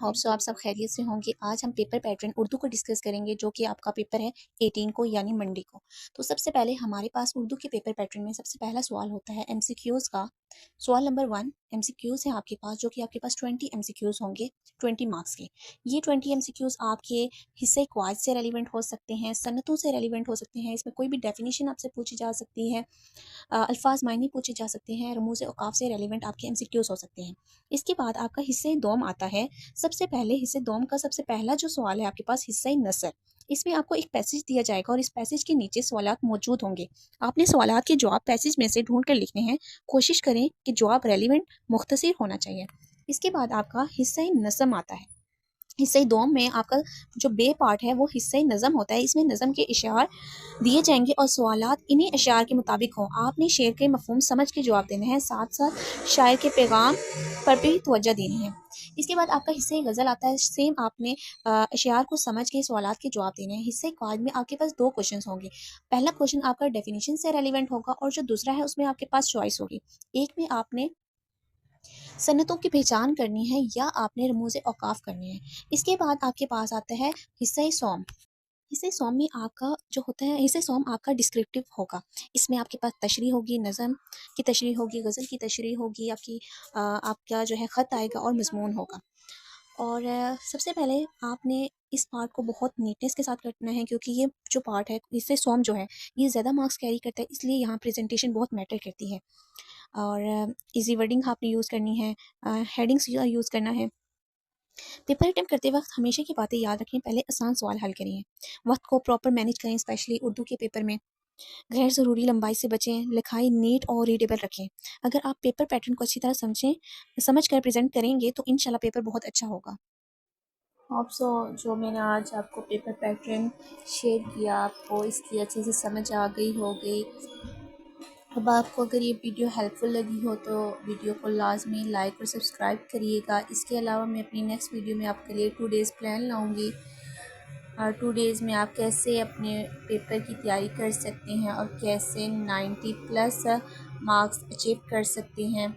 Hope so आप सब खैरियत से होंगे। आज हम पेपर पैटर्न उर्दू को डिस्कस करेंगे, जो कि आपका पेपर है 18 को यानी मंडे को। तो सबसे पहले हमारे पास उर्दू के पेपर पैटर्न में सबसे पहला सवाल होता है एमसीक्यूज़ का। सवाल नंबर 1 एमसीक्यूज़ है आपके पास, जो कि आपके पास 20 एमसीक्यूज़ होंगे 20 मार्क्स के। ये 20 एमसीक्यूज़ आपके हिस्से क्वाज से रेलिवेंट हो सकते हैं, सनतों से रेलिवेंट हो सकते हैं। इसमें कोई भी डेफिनेशन आपसे पूछी जा सकती है, अल्फाज मायने पूछे जा सकते हैं, रमूज़ औक़ाफ़ से रेलिवेंट आपके एमसीक्यूज़ हो सकते हैं। इसके बाद आपका हिस्से दोम आता है। सबसे पहले हिस्से दोम का सबसे पहला जो सवाल है आपके पास हिस्सा नसर। इसमें आपको एक पैसेज दिया जाएगा और इस पैसेज के नीचे सवालात मौजूद होंगे। आपने सवालात के जवाब पैसेज में से ढूंढ कर लिखने हैं। कोशिश करें कि जवाब रेलिवेंट मुख्तसर होना चाहिए। इसके बाद आपका हिस्सा नज़म आता है। हिस्से दोम में आपका जो बे पार्ट है वो हिस्से नज़म होता है। इसमें नज़म के इशार दिए जाएंगे और सवालात इन्हीं इशार के मुताबिक हों। आपने शेर के मफहूम समझ के जवाब देने हैं, साथ साथ शायर के पैगाम पर भी तवज्जो देनी है। इसके बाद आपका हिस्से गज़ल आता है। सेम आपने इशार को समझ के सवालात के जवाब देने हैं। हिस्से क्वाज में आपके पास 2 क्वेश्चन होंगे। पहला क्वेश्चन आपका डेफिनेशन से रेलिवेंट होगा और जो दूसरा है उसमें आपके पास चॉइस होगी। एक में आपने सन्नतों की पहचान करनी है या आपने रमूज़ औक़ाफ़ करने हैं। इसके बाद आपके पास आता है हिस्सा सौम। हिस्से सौम में आपका जो होता है, हिस्से सौम आपका डिस्क्रिप्टिव होगा। इसमें आपके पास तशरीह होगी, नज़म की तशरीह होगी, गज़ल की तशरीह होगी, आपका जो है ख़त आएगा और मज़मून होगा। और सबसे पहले आपने इस पार्ट को बहुत नीटनेस के साथ करना है, क्योंकि ये जो पार्ट है हिस्से सौम जो है ये ज़्यादा मार्क्स कैरी करता है, इसलिए यहाँ प्रेजेंटेशन बहुत मैटर करती है। और इजी वर्डिंग आपने यूज़ करनी है, हेडिंग्स यूज़ करना है। पेपर अटेम्प्ट करते वक्त हमेशा की बातें याद रखें। पहले आसान सवाल हल करें, वक्त को प्रॉपर मैनेज करें, स्पेशली उर्दू के पेपर में गैर ज़रूरी लंबाई से बचें, लिखाई नीट और रीडेबल रखें। अगर आप पेपर पैटर्न को अच्छी तरह समझ कर प्रेजेंट करेंगे तो इंशाल्लाह पेपर बहुत अच्छा होगा। होप सो जो मैंने आज आपको पेपर पैटर्न शेयर किया, आपको इसकी अच्छे से समझ आ गई होगी। अब आपको अगर ये वीडियो हेल्पफुल लगी हो तो वीडियो को लाजमी लाइक और सब्सक्राइब करिएगा। इसके अलावा मैं अपनी नेक्स्ट वीडियो में आपके लिए 2 डेज़ प्लान लाऊंगी। 2 डेज़ में आप कैसे अपने पेपर की तैयारी कर सकते हैं और कैसे 90 प्लस मार्क्स अचीव कर सकते हैं।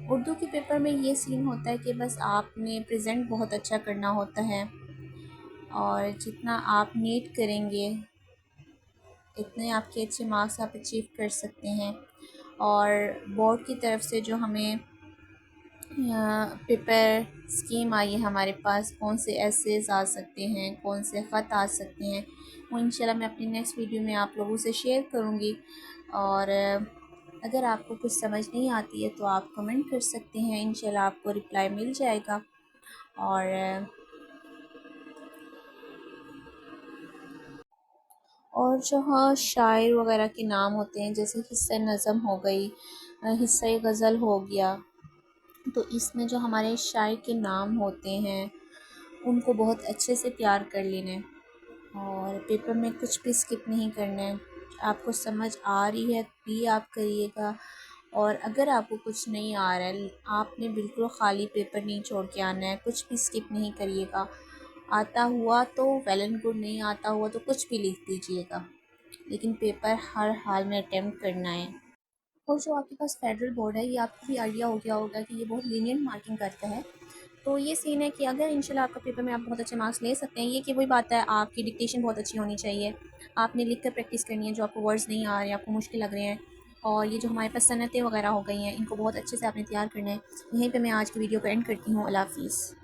उर्दू के पेपर में ये सीन होता है कि बस आपने प्रेजेंट बहुत अच्छा करना होता है और जितना आप नीट करेंगे इतने आपके अच्छे मार्क्स आप अचीव कर सकते हैं। और बोर्ड की तरफ से जो हमें पेपर स्कीम आई है हमारे पास, कौन से एसेस आ सकते हैं, कौन से ख़त आ सकते हैं, वो इंशाल्लाह मैं अपनी नेक्स्ट वीडियो में आप लोगों से शेयर करूँगी। और अगर आपको कुछ समझ नहीं आती है तो आप कमेंट कर सकते हैं, इंशाल्लाह आपको रिप्लाई मिल जाएगा। और जो हाँ शायर वगैरह के नाम होते हैं, जैसे हिस्सा नज़म हो गई, हिस्सा गज़ल हो गया, तो इसमें जो हमारे शायर के नाम होते हैं उनको बहुत अच्छे से तैयार कर लेना है और पेपर में कुछ भी स्किप नहीं करना है। आपको समझ आ रही है भी आप करिएगा, और अगर आपको कुछ नहीं आ रहा है आपने बिल्कुल ख़ाली पेपर नहीं छोड़ के आना है, कुछ भी स्किप नहीं करिएगा। आता हुआ तो वेल एंड गुड, नहीं आता हुआ तो कुछ भी लिख दीजिएगा, लेकिन पेपर हर हाल में अटेम्प्ट करना है। और जो आपके पास फेडरल बोर्ड है, ये आपको भी आइडिया हो गया होगा कि ये बहुत लीनियंट मार्किंग करता है। तो ये सीन है कि अगर इंशाल्लाह आपका पेपर में आप बहुत अच्छे मार्क्स ले सकते हैं। ये कि वही बात है, आपकी डिक्टेशन बहुत अच्छी होनी चाहिए, आपने लिख कर प्रैक्टिस करनी है। जो आपको वर्ड्स नहीं आ रहे हैं, आपको मुश्किल लग रहे हैं, और ये जो हमारे पास सनतें वगैरह हो गई हैं, इनको बहुत अच्छे से आपने तैयार करना है। यहीं पर मैं आज की वीडियो को एंड करती हूँ। अल्लाह हाफिज़।